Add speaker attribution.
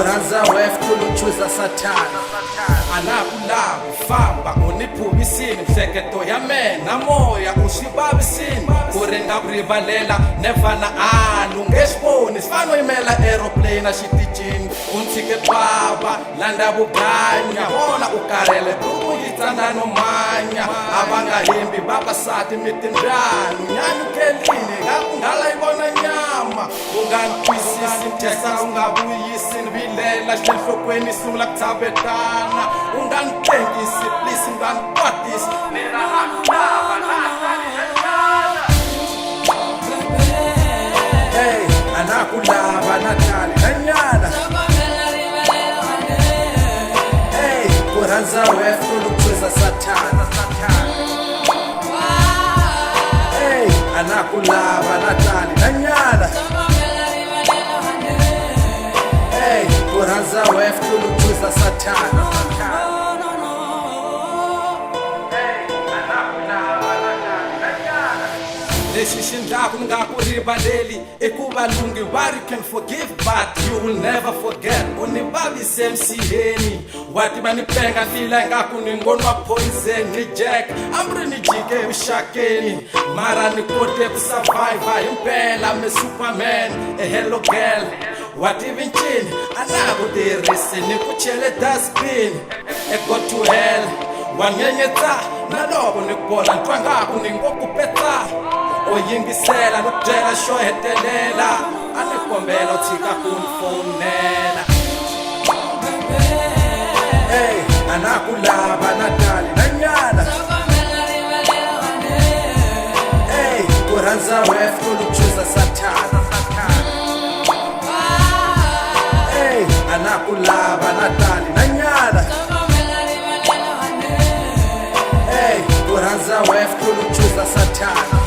Speaker 1: Kuranza wefuna uchuza Satani anakulava famba uniphubisini mhleketo ya mena moya ushibavisini kurenga kurivalela nevana lungesiboni sifano imela aeroplane ashitijini untshike baba landa vuganya vona ukarele uyitsandano manya avangahembi vavasati mitindranu nyanyukelini ngakungala yivona nyama unganitwisisi mthesa ungavuyisi nivilela xenhlokweni sungula ku tshavetana unganitengisi please unganikwatisi hey anakulava natali nanyana hey kuranza wefuna ukuchuza Satani hey anakulava natali nanyana hey kuranza wefuna ukuchuza Satani lexi xi ndlaku ni nga ku rivaleli I ku valungi va you can forgive but you will never forget u ni vavise msiheni wa tiva ni penga ntila ingaku ni ngonwa poison ni jack ambri ni jike vuxakeni mara ni kote ku survive himpela me Superman a hello girl wa tivi ncini a na ku tirhisi ni ku chele dustbin go to hell wa nyenyetsa na loko ni bola ntwa ngaku ni ngo ku peta oyingisela no byela xo hetelela a ni kombela u tshika ku ni fonela hey anakulava natali nanyana hey kuranza wefuna ukuchuza Satani hey anakulava natali nanyana hey kuranza wefuna ukuchuza Satani